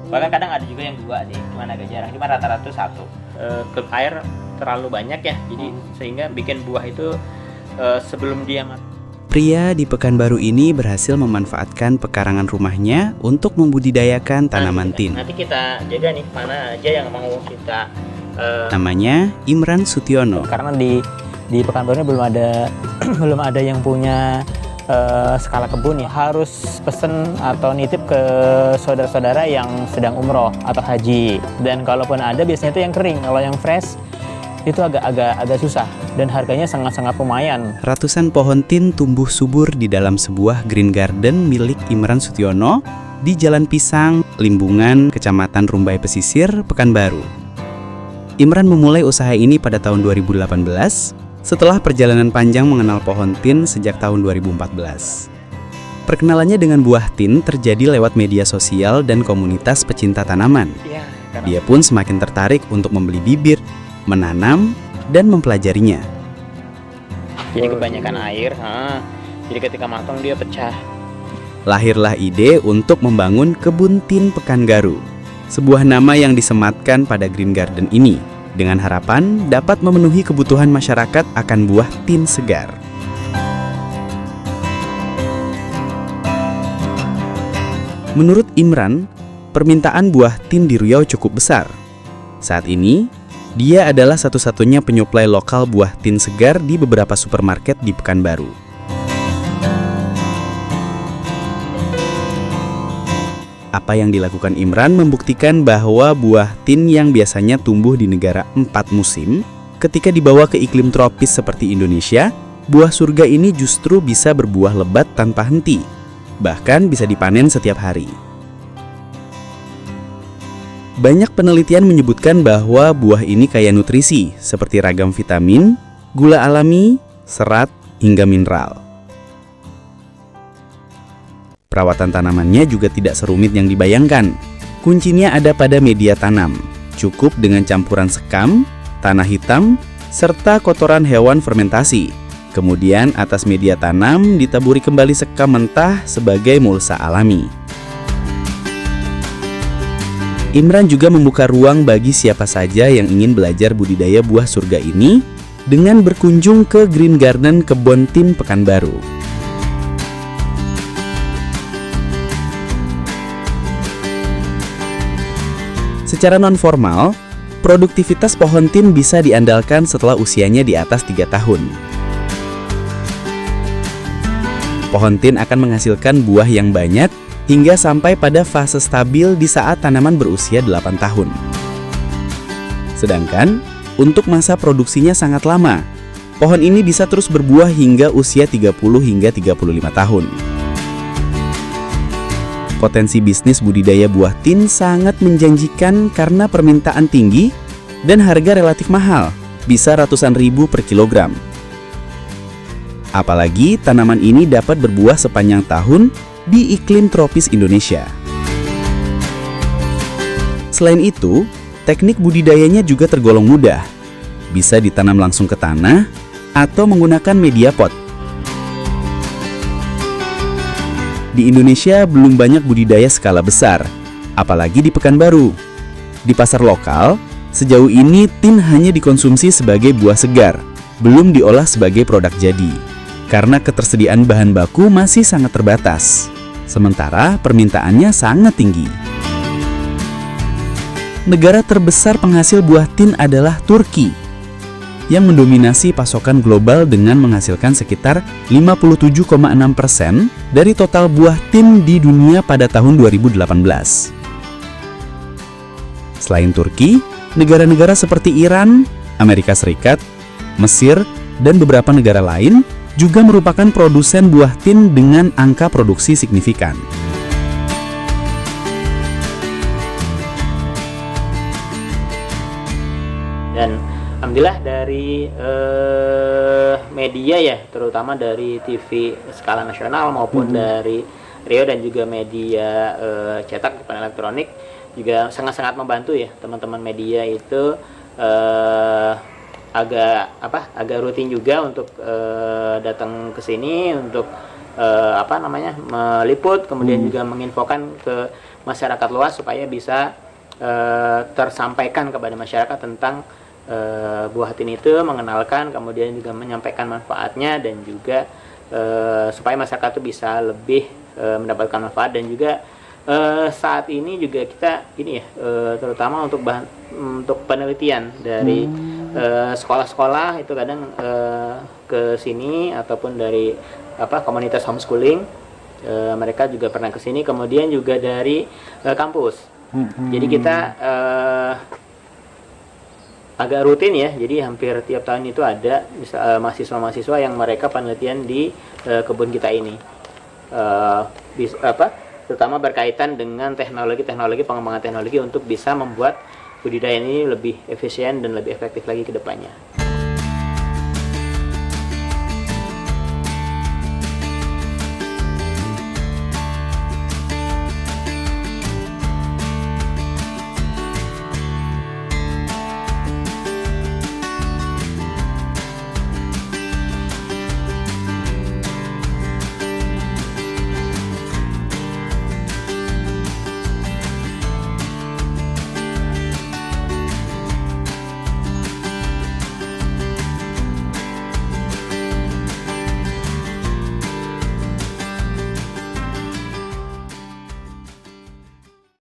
Bahkan kadang ada juga yang 2 sih, cuman agak jarang. Cuma rata-rata tuh 1. Air terlalu banyak ya, jadi sehingga bikin buah itu sebelum dia Pria di Pekanbaru ini berhasil memanfaatkan pekarangan rumahnya untuk membudidayakan tanaman tin. Nanti kita jaga nih mana aja yang mau kita. Namanya Imran Sutiono. Karena di Pekanbaru ini belum ada yang punya skala kebun ya. Harus pesen atau nitip ke saudara-saudara yang sedang umroh atau haji. Dan kalaupun ada biasanya itu yang kering. Kalau yang fresh itu agak susah dan harganya sangat-sangat lumayan. Ratusan pohon tin tumbuh subur di dalam sebuah green garden milik Imran Sutiono di Jalan Pisang, Limbungan, Kecamatan Rumbai Pesisir, Pekanbaru. Imran memulai usaha ini pada tahun 2018 setelah perjalanan panjang mengenal pohon tin sejak tahun 2014. Perkenalannya dengan buah tin terjadi lewat media sosial dan komunitas pecinta tanaman. Dia pun semakin tertarik untuk membeli bibit, menanam, dan mempelajarinya. Jadi kebanyakan air, jadi ketika matang dia pecah. Lahirlah ide untuk membangun kebun tin Pekanbaru, sebuah nama yang disematkan pada green garden ini, dengan harapan dapat memenuhi kebutuhan masyarakat akan buah tin segar. Menurut Imran, permintaan buah tin di Riau cukup besar. Saat ini, dia adalah satu-satunya penyuplai lokal buah tin segar di beberapa supermarket di Pekanbaru. Apa yang dilakukan Imran membuktikan bahwa buah tin yang biasanya tumbuh di negara 4 musim, ketika dibawa ke iklim tropis seperti Indonesia, buah surga ini justru bisa berbuah lebat tanpa henti, bahkan bisa dipanen setiap hari. Banyak penelitian menyebutkan bahwa buah ini kaya nutrisi, seperti ragam vitamin, gula alami, serat, hingga mineral. Perawatan tanamannya juga tidak serumit yang dibayangkan. Kuncinya ada pada media tanam, cukup dengan campuran sekam, tanah hitam, serta kotoran hewan fermentasi. Kemudian atas media tanam ditaburi kembali sekam mentah sebagai mulsa alami. Imran juga membuka ruang bagi siapa saja yang ingin belajar budidaya buah surga ini dengan berkunjung ke Green Garden Kebon Tin Pekanbaru. Secara non-formal, produktivitas pohon tin bisa diandalkan setelah usianya di atas 3 tahun. Pohon tin akan menghasilkan buah yang banyak hingga sampai pada fase stabil di saat tanaman berusia 8 tahun. Sedangkan, untuk masa produksinya sangat lama. Pohon ini bisa terus berbuah hingga usia 30 hingga 35 tahun. Potensi bisnis budidaya buah tin sangat menjanjikan karena permintaan tinggi dan harga relatif mahal, bisa ratusan ribu per kilogram. Apalagi tanaman ini dapat berbuah sepanjang tahun di iklim tropis Indonesia. Selain itu, teknik budidayanya juga tergolong mudah. Bisa ditanam langsung ke tanah atau menggunakan media pot. Di Indonesia belum banyak budidaya skala besar, apalagi di Pekanbaru. Di pasar lokal, sejauh ini tin hanya dikonsumsi sebagai buah segar, belum diolah sebagai produk jadi, karena ketersediaan bahan baku masih sangat terbatas. Sementara permintaannya sangat tinggi. Negara terbesar penghasil buah tin adalah Turki, yang mendominasi pasokan global dengan menghasilkan sekitar 57,6% dari total buah tin di dunia pada tahun 2018. Selain Turki, negara-negara seperti Iran, Amerika Serikat, Mesir, dan beberapa negara lain juga merupakan produsen buah tin dengan angka produksi signifikan. Dan alhamdulillah dari media ya, terutama dari TV skala nasional maupun dari Riau dan juga media cetak dan elektronik juga sangat-sangat membantu ya. Teman-teman media itu agak rutin juga untuk datang ke sini untuk meliput, kemudian juga menginfokan ke masyarakat luas supaya bisa tersampaikan kepada masyarakat tentang buah hati itu, mengenalkan, kemudian juga menyampaikan manfaatnya, dan juga supaya masyarakat itu bisa lebih mendapatkan manfaat. Dan juga saat ini juga kita terutama untuk penelitian dari sekolah-sekolah itu kadang ke sini, ataupun dari komunitas homeschooling, mereka juga pernah ke sini, kemudian juga dari kampus. Jadi kita agak rutin ya, jadi hampir tiap tahun itu ada mahasiswa-mahasiswa yang mereka penelitian di kebun kita ini, terutama berkaitan dengan teknologi pengembangan teknologi untuk bisa membuat budidaya ini lebih efisien dan lebih efektif lagi ke depannya.